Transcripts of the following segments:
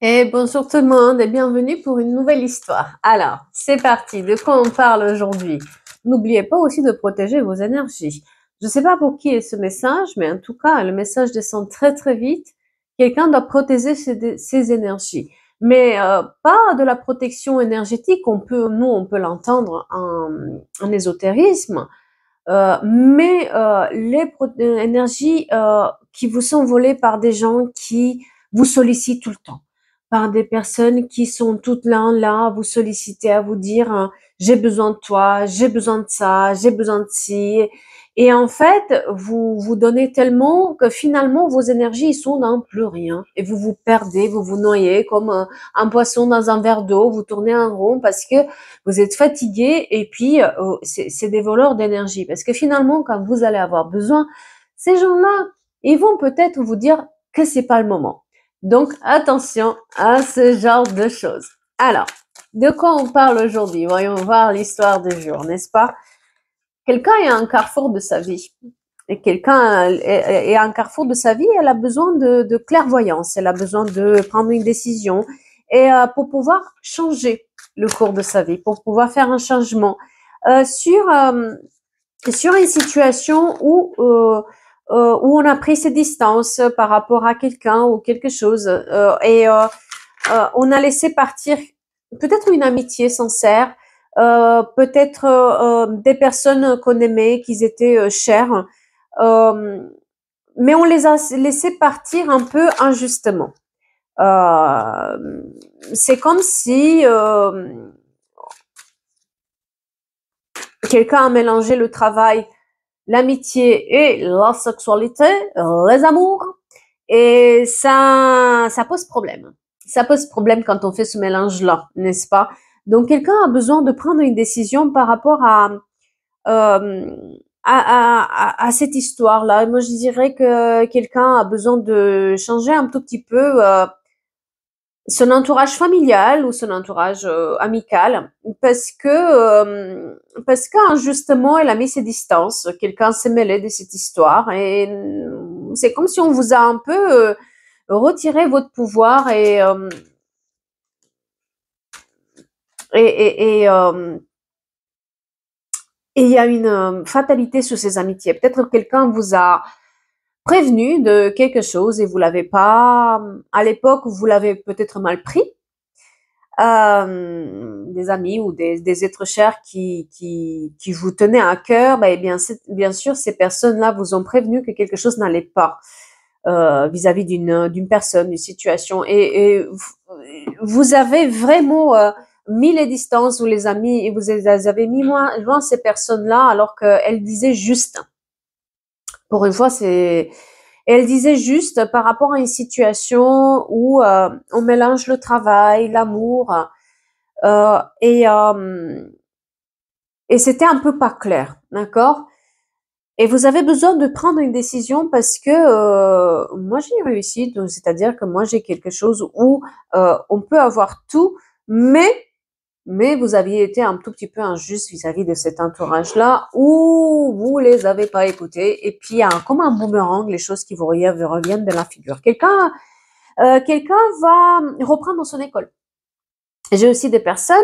Et bonjour tout le monde et bienvenue pour une nouvelle histoire. Alors, c'est parti. De quoi on parle aujourd'hui? N'oubliez pas aussi de protéger vos énergies. Je ne sais pas pour qui est ce message, mais en tout cas, le message descend très très vite. Quelqu'un doit protéger ses énergies. Mais pas de la protection énergétique. Nous, on peut l'entendre en ésotérisme. Mais les énergies qui vous sont volées par des gens qui vous sollicitent tout le temps, par des personnes qui sont toutes là à vous solliciter, à vous dire j'ai besoin de toi, j'ai besoin de ça, j'ai besoin de ci. Et en fait, vous vous donnez tellement que finalement vos énergies ils sont dans plus rien et vous vous perdez, vous vous noyez comme un poisson dans un verre d'eau, vous tournez en rond parce que vous êtes fatigué et puis c'est des voleurs d'énergie parce que finalement quand vous allez avoir besoin, ces gens-là, ils vont peut-être vous dire que c'est pas le moment. Donc attention à ce genre de choses. Alors, de quoi on parle aujourd'hui? Voyons voir l'histoire du jour, n'est-ce pas? Quelqu'un est à un carrefour de sa vie. Et quelqu'un est à un carrefour de sa vie, elle a besoin de clairvoyance, elle a besoin de prendre une décision et pour pouvoir changer le cours de sa vie, pour pouvoir faire un changement sur une situation où on a pris ses distances par rapport à quelqu'un ou quelque chose on a laissé partir peut-être une amitié sincère, peut-être des personnes qu'on aimait, qui étaient chères, euh, mais on les a laissés partir un peu injustement. Euh, c'est comme si quelqu'un a mélangé le travail, l'amitié et la sexualité, les amours, et ça pose problème. Ça pose problème quand on fait ce mélange-là, n'est-ce pas? Donc quelqu'un a besoin de prendre une décision par rapport euh, à cette histoire-là. Moi, je dirais que quelqu'un a besoin de changer un tout petit peu son entourage familial ou son entourage amical parce qu'injustement elle a mis ses distances, quelqu'un s'est mêlé de cette histoire et c'est comme si on vous a un peu retiré votre pouvoir et et et, euh, et il y a une fatalité sur ces amitiés. Peut-être que quelqu'un vous a prévenu de quelque chose et vous l'avez pas à l'époque, vous l'avez peut-être mal pris. Des amis ou des êtres chers qui vous tenaient à cœur, bah, eh bien sûr, ces personnes-là vous ont prévenu que quelque chose n'allait pas vis-à-vis d'une personne, d'une situation. Et vous avez vraiment mis les distances ou les amis, et vous les avez mis loin ces personnes-là alors qu'elles disaient juste. Pour une fois, elle disait juste par rapport à une situation où on mélange le travail, l'amour, euh, et, euh, et c'était un peu pas clair, d'accord? Et vous avez besoin de prendre une décision parce que moi j'ai réussi, c'est-à-dire que moi j'ai quelque chose où on peut avoir tout, mais vous aviez été un tout petit peu injuste vis-à-vis de cet entourage-là où vous les avez pas écoutés et puis comme un boomerang les choses qui vous reviennent de la figure. Quelqu'un va reprendre son école. J'ai aussi des personnes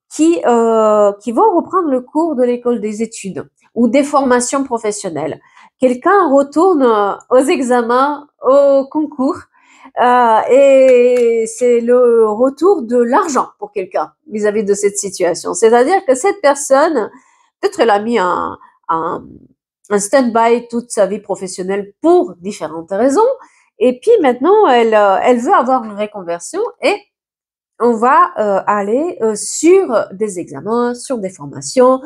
qui vont reprendre le cours de l'école des études ou des formations professionnelles. Quelqu'un retourne aux examens, au concours, et c'est le retour de l'argent pour quelqu'un vis-à-vis de cette situation. C'est-à-dire que cette personne, peut-être elle a mis un, un stand-by toute sa vie professionnelle pour différentes raisons, et puis maintenant elle veut avoir une reconversion et on va aller sur des examens, sur des formations,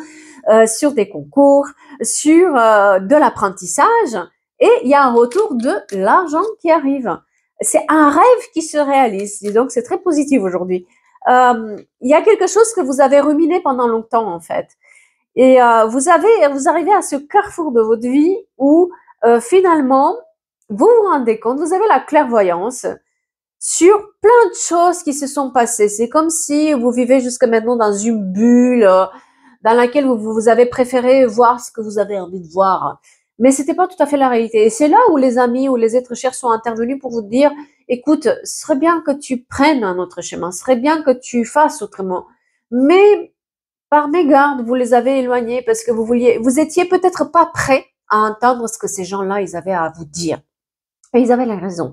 sur des concours, sur de l'apprentissage, et il y a un retour de l'argent qui arrive. C'est un rêve qui se réalise, dis donc c'est très positif aujourd'hui. Il y a quelque chose que vous avez ruminé pendant longtemps en fait, et vous arrivez à ce carrefour de votre vie où finalement vous vous rendez compte, vous avez la clairvoyance sur plein de choses qui se sont passées. C'est comme si vous vivez jusqu'à maintenant dans une bulle dans laquelle vous avez préféré voir ce que vous avez envie de voir. Mais c'était pas tout à fait la réalité. Et c'est là où les amis ou les êtres chers sont intervenus pour vous dire, écoute, ce serait bien que tu prennes un autre chemin, ce serait bien que tu fasses autrement. Mais par mégarde, vous les avez éloignés parce que vous étiez peut-être pas prêts à entendre ce que ces gens-là, ils avaient à vous dire. Et ils avaient la raison.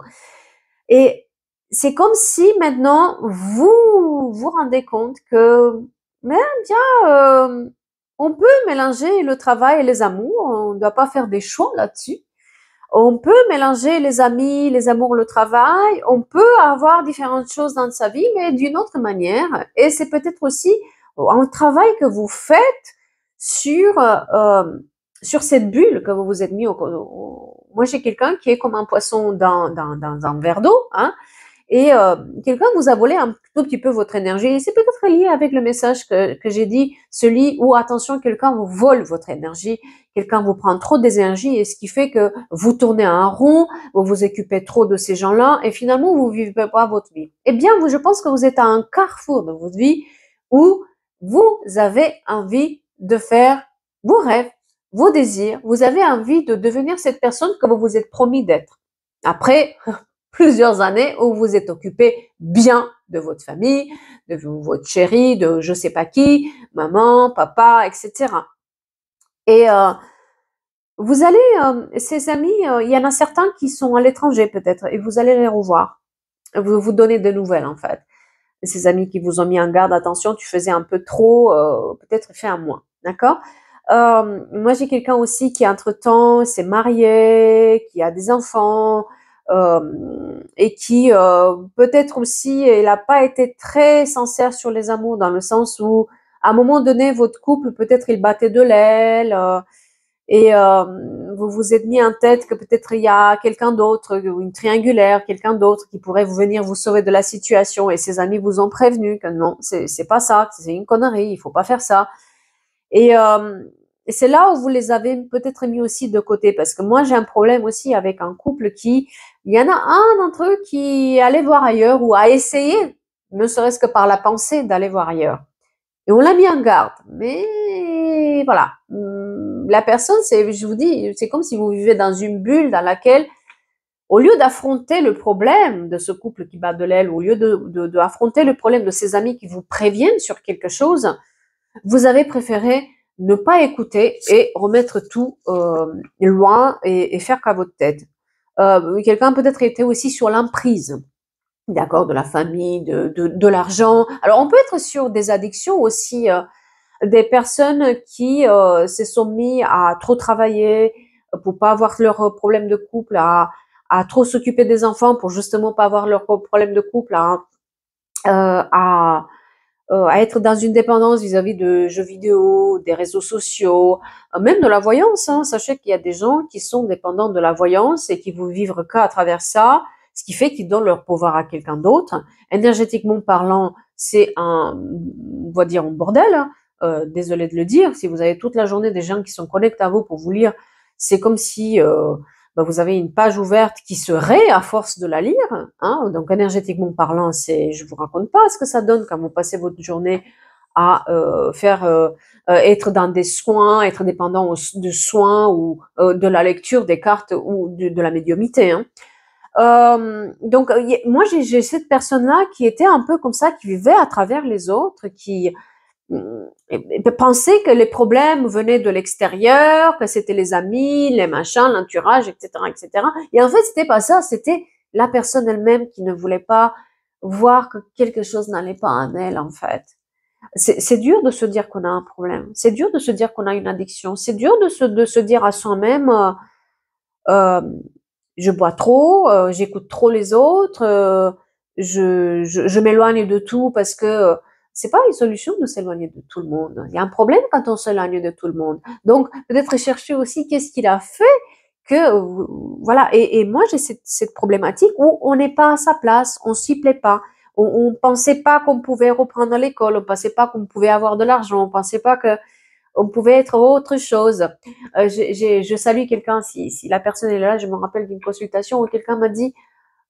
Et c'est comme si maintenant, vous vous rendez compte que, mais bien, on peut mélanger le travail et les amours, on ne doit pas faire des choix là-dessus. On peut mélanger les amis, les amours, le travail. On peut avoir différentes choses dans sa vie, mais d'une autre manière. Et c'est peut-être aussi un travail que vous faites sur sur cette bulle que vous vous êtes mis moi, j'ai quelqu'un qui est comme un poisson dans un verre d'eau, hein, et quelqu'un vous a volé un tout petit peu votre énergie. Et c'est peut-être lié avec le message que j'ai dit, celui où, attention, quelqu'un vous vole votre énergie, quelqu'un vous prend trop d'énergie, et ce qui fait que vous tournez en rond, vous vous occupez trop de ces gens-là, et finalement, vous ne vivez pas votre vie. Eh bien, je pense que vous êtes à un carrefour de votre vie où vous avez envie de faire vos rêves, vos désirs, vous avez envie de devenir cette personne que vous vous êtes promis d'être. Après plusieurs années où vous êtes occupé bien de votre famille, de votre chérie, de je sais pas qui, maman, papa, etc. Et vous allez, ces amis, il y en a certains qui sont à l'étranger peut-être, et vous allez les revoir. Vous donner des nouvelles en fait. Ces amis qui vous ont mis en garde, attention, tu faisais un peu trop, peut-être fais un moins, d'accord? Moi, j'ai quelqu'un aussi qui, entre-temps, s'est marié, qui a des enfants, et qui, peut-être aussi, il n'a pas été très sincère sur les amours, dans le sens où, à un moment donné, votre couple, peut-être, il battait de l'aile, et vous vous êtes mis en tête que peut-être il y a quelqu'un d'autre, une triangulaire, quelqu'un d'autre qui pourrait vous venir vous sauver de la situation, et ses amis vous ont prévenu que non, c'est pas ça, c'est une connerie, il faut pas faire ça. Et c'est là où vous les avez peut-être mis aussi de côté, parce que moi j'ai un problème aussi avec un couple il y en a un d'entre eux qui allait voir ailleurs ou a essayé, ne serait-ce que par la pensée, d'aller voir ailleurs. Et on l'a mis en garde. Mais voilà, la personne, je vous dis, c'est comme si vous vivez dans une bulle dans laquelle, au lieu d'affronter le problème de ce couple qui bat de l'aile, au lieu d'affronter le problème de ses amis qui vous préviennent sur quelque chose, vous avez préféré ne pas écouter et remettre tout loin et faire qu'à votre tête. Quelqu'un peut-être était aussi sur l'emprise, d'accord, de la famille, de l'argent. Alors, on peut être sur des addictions aussi, des personnes qui se sont mis à trop travailler pour pas avoir leurs problèmes de couple, à trop s'occuper des enfants pour justement pas avoir leurs problèmes de couple, à être dans une dépendance vis-à-vis de jeux vidéo, des réseaux sociaux, même de la voyance, hein. Sachez qu'il y a des gens qui sont dépendants de la voyance et qui vont vivre qu'à travers ça, ce qui fait qu'ils donnent leur pouvoir à quelqu'un d'autre. Énergétiquement parlant, c'est on va dire un bordel, hein. Désolé de le dire, si vous avez toute la journée des gens qui sont connectés à vous pour vous lire, c'est comme si vous avez une page ouverte qui se raie à force de la lire, hein. Donc énergétiquement parlant, je vous raconte pas ce que ça donne quand vous passez votre journée à être dans des soins, être dépendant de soins ou de la lecture des cartes ou de la médiumnité, hein. Donc moi j'ai cette personne-là qui était un peu comme ça, qui vivait à travers les autres, qui penser que les problèmes venaient de l'extérieur, que c'était les amis, les machins, l'entourage, etc., etc. Et en fait, c'était pas ça, c'était la personne elle-même qui ne voulait pas voir que quelque chose n'allait pas en elle, en fait. C'est dur de se dire qu'on a un problème. C'est dur de se dire qu'on a une addiction. C'est dur de se dire à soi-même, euh, je bois trop, j'écoute trop les autres, je m'éloigne de tout parce que c'est pas une solution de s'éloigner de tout le monde. Il y a un problème quand on s'éloigne de tout le monde. Donc peut-être chercher aussi qu'est-ce qu'il a fait que voilà. Et moi j'ai cette problématique où on n'est pas à sa place, on s'y plaît pas. On pensait pas qu'on pouvait reprendre l'école, on pensait pas qu'on pouvait avoir de l'argent, on pensait pas que on pouvait être autre chose. Je salue quelqu'un, si la personne est là, je me rappelle d'une consultation où quelqu'un m'a dit,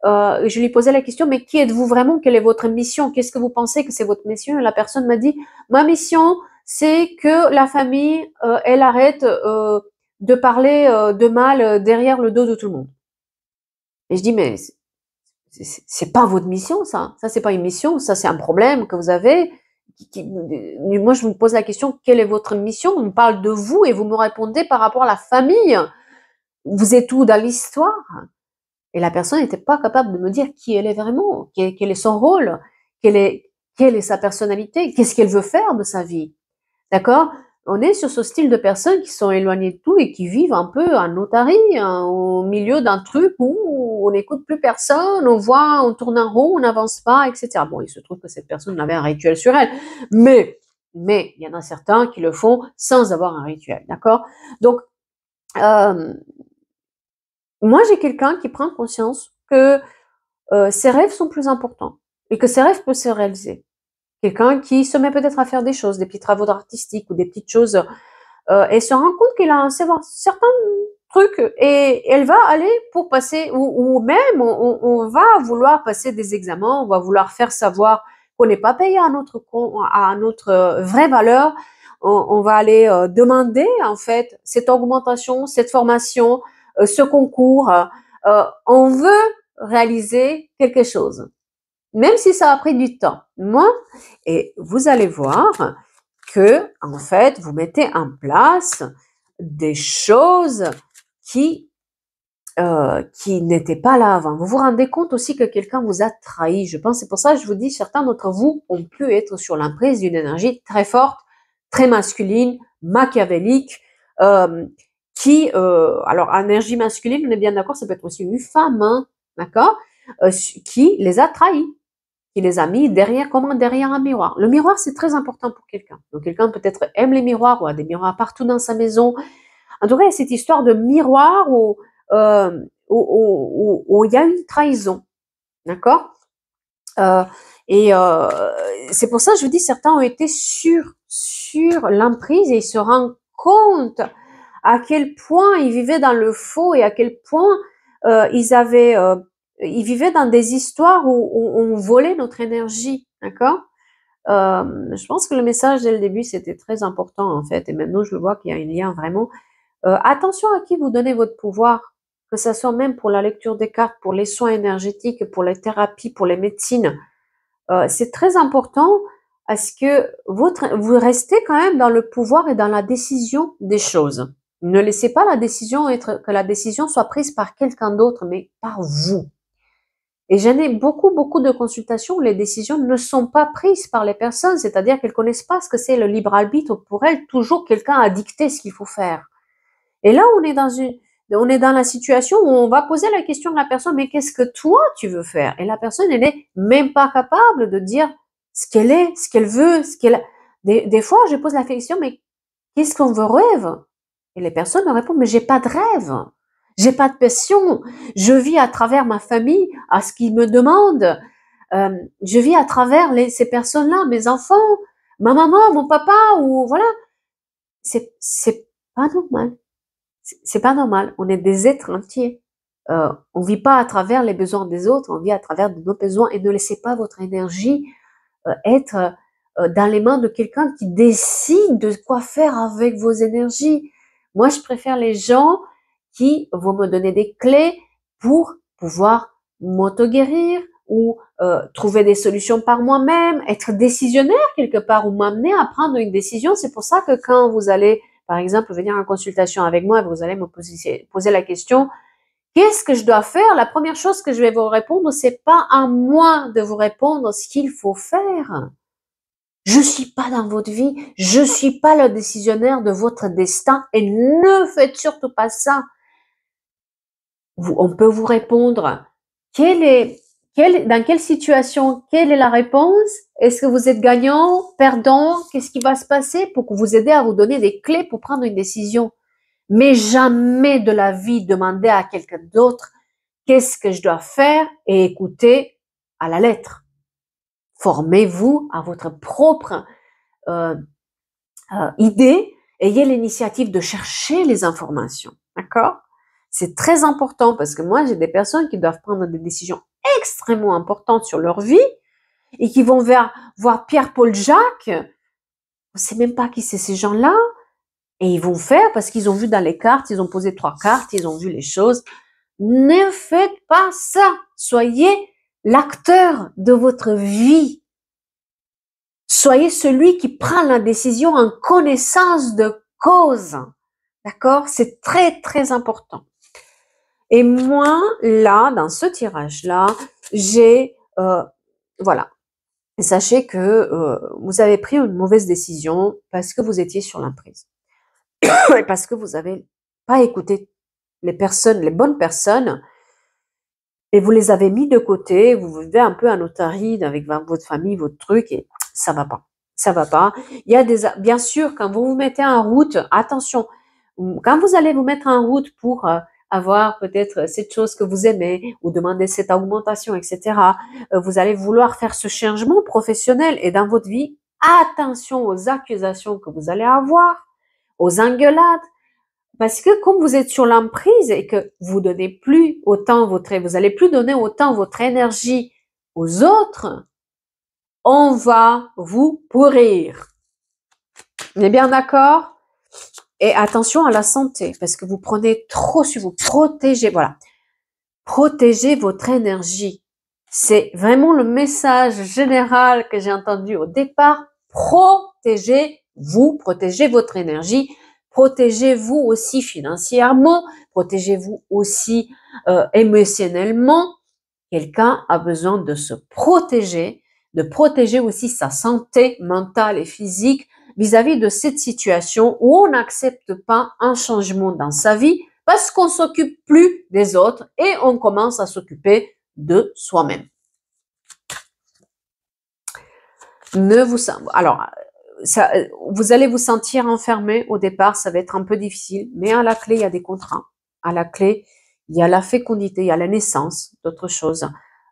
je lui posais la question, mais qui êtes-vous vraiment? Quelle est votre mission? Qu'est-ce que vous pensez que c'est votre mission? Et la personne m'a dit, ma mission, c'est que la famille, elle arrête de parler de mal derrière le dos de tout le monde. Et je dis, mais C'est pas votre mission, ça. Ça, c'est pas une mission. Ça, c'est un problème que vous avez. Moi, je vous pose la question, quelle est votre mission? On parle de vous et vous me répondez par rapport à la famille. Vous êtes où dans l'histoire? Et la personne n'était pas capable de me dire qui elle est vraiment, quel est son rôle, quelle est sa personnalité, qu'est-ce qu'elle veut faire de sa vie. D'accord? On est sur ce style de personnes qui sont éloignées de tout et qui vivent un peu en otarie, hein, au milieu d'un truc où on n'écoute plus personne, on tourne en rond, on n'avance pas, etc. Bon, il se trouve que cette personne avait un rituel sur elle, mais il y en a certains qui le font sans avoir un rituel, d'accord? Donc, moi, j'ai quelqu'un qui prend conscience que ses rêves sont plus importants et que ses rêves peuvent se réaliser. Quelqu'un qui se met peut-être à faire des choses, des petits travaux artistiques ou des petites choses, et se rend compte qu'il a un certain truc et elle va aller pour passer, ou même on va vouloir passer des examens, on va vouloir faire savoir qu'on n'est pas payé à notre vraie valeur. On va aller demander en fait cette augmentation, cette formation, ce concours. On veut réaliser quelque chose, même si ça a pris du temps. Moi, et vous allez voir que, en fait, vous mettez en place des choses qui n'étaient pas là avant. Vous vous rendez compte aussi que quelqu'un vous a trahi. Je pense, c'est pour ça que je vous dis, certains d'entre vous ont pu être sur l'emprise d'une énergie très forte, très masculine, machiavélique, alors, énergie masculine, on est bien d'accord, ça peut être aussi une femme, hein, d'accord, qui les a trahis, qui les a mis comme derrière un miroir. Le miroir, c'est très important pour quelqu'un. Donc, quelqu'un peut-être aime les miroirs ou a des miroirs partout dans sa maison. En tout cas, il y a cette histoire de miroir où il y a une trahison, d'accord, c'est pour ça que je vous dis, certains ont été sur l'emprise et ils se rendent compte à quel point ils vivaient dans le faux et à quel point ils vivaient dans des histoires où on volait notre énergie, d'accord. Je pense que le message dès le début, c'était très important en fait, et maintenant je le vois qu'il y a un lien vraiment. Attention à qui vous donnez votre pouvoir, que ça soit même pour la lecture des cartes, pour les soins énergétiques, pour les thérapies, pour les médecines. C'est très important à ce que vous restez quand même dans le pouvoir et dans la décision des choses. Ne laissez pas que la décision soit prise par quelqu'un d'autre, mais par vous. Et j'en ai beaucoup de consultations où les décisions ne sont pas prises par les personnes, c'est-à-dire qu'elles connaissent pas ce que c'est le libre arbitre. Pour elles, toujours quelqu'un a dicté ce qu'il faut faire. Et là, on est dans la situation où on va poser la question de la personne, mais qu'est-ce que toi tu veux faire? Et la personne, elle n'est même pas capable de dire ce qu'elle est, ce qu'elle veut, des fois, je pose la question, mais qu'est-ce qu'on veut rêve? Et les personnes me répondent, mais j'ai pas de rêve. J'ai pas de passion. Je vis à travers ma famille, à ce qu'ils me demandent. Je vis à travers ces personnes-là, mes enfants, ma maman, mon papa, ou voilà. C'est pas normal. C'est pas normal. On est des êtres entiers. On vit pas à travers les besoins des autres, on vit à travers de nos besoins, et ne laissez pas votre énergie être dans les mains de quelqu'un qui décide de quoi faire avec vos énergies. Moi, je préfère les gens qui vont me donner des clés pour pouvoir m'auto-guérir ou trouver des solutions par moi-même, être décisionnaire quelque part ou m'amener à prendre une décision. C'est pour ça que quand vous allez, par exemple, venir en consultation avec moi, vous allez me poser la question, qu'est-ce que je dois faire? La première chose que je vais vous répondre, c'est pas à moi de vous répondre ce qu'il faut faire. Je suis pas dans votre vie, je suis pas le décisionnaire de votre destin, et ne faites surtout pas ça. On peut vous répondre, dans quelle situation, quelle est la réponse? Est-ce que vous êtes gagnant, perdant? Qu'est-ce qui va se passer pour vous aider à vous donner des clés pour prendre une décision? Mais jamais de la vie demander à quelqu'un d'autre qu'est-ce que je dois faire et écoutez à la lettre. Formez-vous à votre propre idée, ayez l'initiative de chercher les informations, d'accord? C'est très important parce que moi, j'ai des personnes qui doivent prendre des décisions extrêmement importantes sur leur vie et qui vont voir Pierre-Paul Jacques. On ne sait même pas qui c'est ces gens-là. Et ils vont faire parce qu'ils ont vu dans les cartes, ils ont posé 3 cartes, ils ont vu les choses. Ne faites pas ça. Soyez l'acteur de votre vie. Soyez celui qui prend la décision en connaissance de cause. D'accord? C'est très, très important. Et moi, là, dans ce tirage-là, j'ai, voilà. Sachez que vous avez pris une mauvaise décision parce que vous étiez sur l'emprise. Et parce que vous n'avez pas écouté les personnes, les bonnes personnes, et vous les avez mis de côté, vous vivez un peu en otarie avec votre famille, votre truc, et ça va pas. Ça va pas. Il y a bien sûr, quand vous vous mettez en route, attention, quand vous allez vous mettre en route pour avoir peut-être cette chose que vous aimez ou demander cette augmentation, etc., vous allez vouloir faire ce changement professionnel et dans votre vie, attention aux accusations que vous allez avoir, aux engueulades, parce que comme vous êtes sur l'emprise et que vous donnez plus autant vous allez plus donner autant votre énergie aux autres, on va vous pourrir. On est bien d'accord? Et attention à la santé, parce que vous prenez trop sur vous. Protégez, voilà. Protégez votre énergie. C'est vraiment le message général que j'ai entendu au départ. Protégez-vous, protégez votre énergie. Protégez-vous aussi financièrement, protégez-vous aussi émotionnellement. Quelqu'un a besoin de se protéger, de protéger aussi sa santé mentale et physique vis-à-vis de cette situation où on n'accepte pas un changement dans sa vie parce qu'on s'occupe plus des autres et on commence à s'occuper de soi-même. Alors, vous allez vous sentir enfermé au départ, ça va être un peu difficile, mais à la clé, il y a des contrats. À la clé, il y a la fécondité, il y a la naissance, d'autres choses.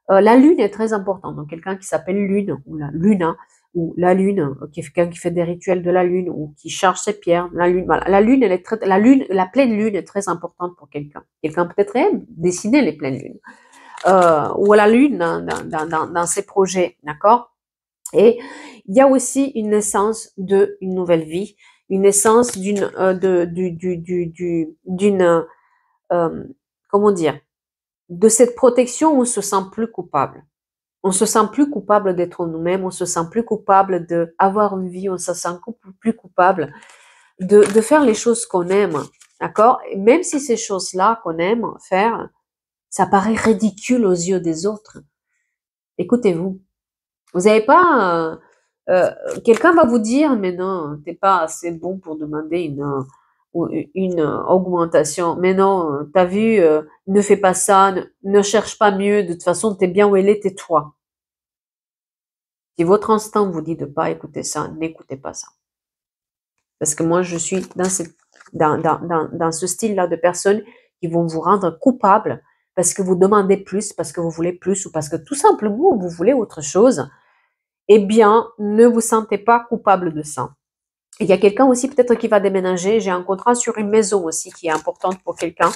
La lune est très importante. Donc, quelqu'un qui s'appelle Lune, ou la Luna, ou la Lune, quelqu'un qui fait des rituels de la Lune, ou qui charge ses pierres. La Lune, voilà. La Lune, la pleine Lune est très importante pour quelqu'un. Quelqu'un peut-être aime dessiner les pleines lunes. Ou la Lune dans ses projets, d'accord? Et il y a aussi une naissance d'une nouvelle vie, une naissance comment dire, de cette protection où on se sent plus coupable. On se sent plus coupable d'être nous-mêmes, on se sent plus coupable d'avoir une vie, on se sent plus coupable de faire les choses qu'on aime, d'accord? Même si ces choses-là qu'on aime faire, ça paraît ridicule aux yeux des autres. Écoutez-vous. Vous n'avez pas... quelqu'un va vous dire, mais non, t'es pas assez bon pour demander une augmentation. Mais non, t'as vu, ne fais pas ça, ne cherche pas mieux, de toute façon, t'es bien où elle est, tais-toi. Si votre instinct vous dit de pas écouter ça, n'écoutez pas ça. Parce que moi, je suis dans ce style-là de personnes qui vont vous rendre coupable parce que vous demandez plus, parce que vous voulez plus, ou parce que tout simplement, vous voulez autre chose. Eh bien, ne vous sentez pas coupable de ça. Il y a quelqu'un aussi peut-être qui va déménager. J'ai un contrat sur une maison aussi qui est importante pour quelqu'un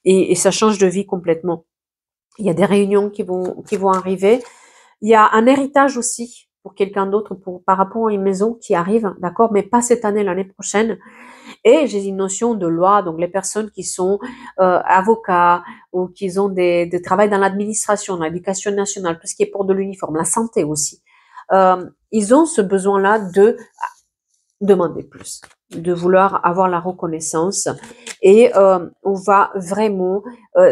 et ça change de vie complètement. Il y a des réunions qui vont arriver. Il y a un héritage aussi pour quelqu'un d'autre par rapport à une maison qui arrive, d'accord, mais pas cette année, l'année prochaine. Et j'ai une notion de loi, donc les personnes qui sont avocats ou qui ont des travail dans l'administration, dans l'éducation nationale, tout ce qui est pour de l'uniforme, la santé aussi. Ils ont ce besoin-là de demander plus, de vouloir avoir la reconnaissance et on va vraiment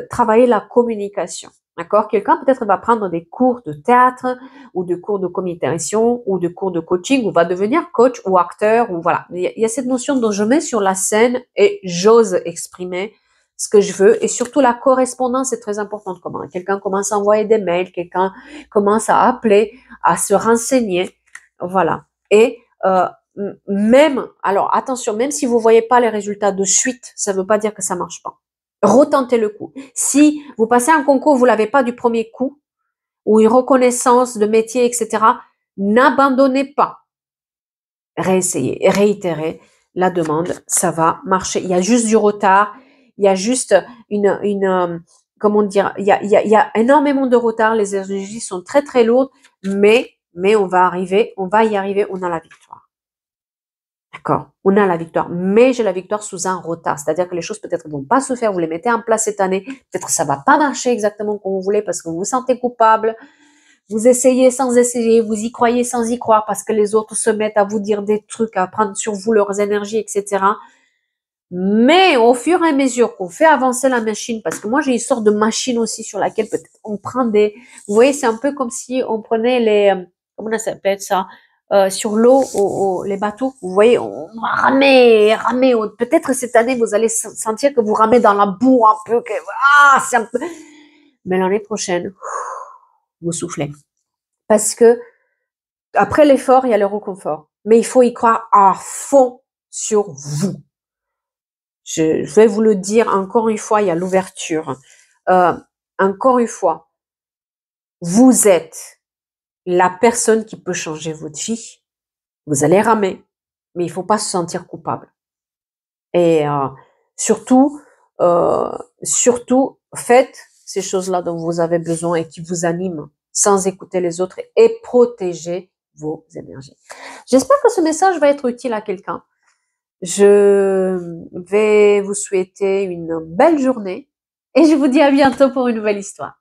travailler la communication. D'accord? Quelqu'un peut-être va prendre des cours de théâtre ou de cours de communication ou de cours de coaching ou va devenir coach ou acteur ou voilà. Il y a cette notion dont je mets sur la scène et j'ose exprimer ce que je veux et surtout la correspondance est très importante. Comment quelqu'un commence à envoyer des mails, quelqu'un commence à appeler, à se renseigner, voilà. Et même, alors attention, même si vous voyez pas les résultats de suite, ça veut pas dire que ça marche pas. Retentez le coup. Si vous passez un concours, vous l'avez pas du premier coup, ou une reconnaissance de métier, etc., n'abandonnez pas. Réessayez, réitérez la demande, ça va marcher. Il y a juste du retard, il y a juste comment dire, il y a énormément de retard, les énergies sont très très lourdes, mais on va y arriver, on a la victoire. D'accord, on a la victoire, mais j'ai la victoire sous un retard. C'est-à-dire que les choses peut-être ne vont pas se faire, vous les mettez en place cette année, peut-être ça va pas marcher exactement comme vous voulez parce que vous vous sentez coupable, vous essayez sans essayer, vous y croyez sans y croire parce que les autres se mettent à vous dire des trucs, à prendre sur vous leurs énergies, etc. Mais au fur et à mesure qu'on fait avancer la machine, parce que moi j'ai une sorte de machine aussi sur laquelle peut-être on prend des, vous voyez, c'est un peu comme si on prenait les, comment ça s'appelle ça, sur l'eau, les bateaux. Vous voyez, on ramait, ramait. Peut-être cette année vous allez sentir que vous ramez dans la boue un peu, que c'est un peu. Mais l'année prochaine, vous soufflez, parce que après l'effort, il y a le réconfort. Mais il faut y croire à fond sur vous. Je vais vous le dire encore une fois, il y a l'ouverture. Encore une fois, vous êtes la personne qui peut changer votre vie. Vous allez ramer, mais il faut pas se sentir coupable. Et surtout, surtout, faites ces choses-là dont vous avez besoin et qui vous animent, sans écouter les autres et protégez vos énergies. J'espère que ce message va être utile à quelqu'un. Je vais vous souhaiter une belle journée et je vous dis à bientôt pour une nouvelle histoire.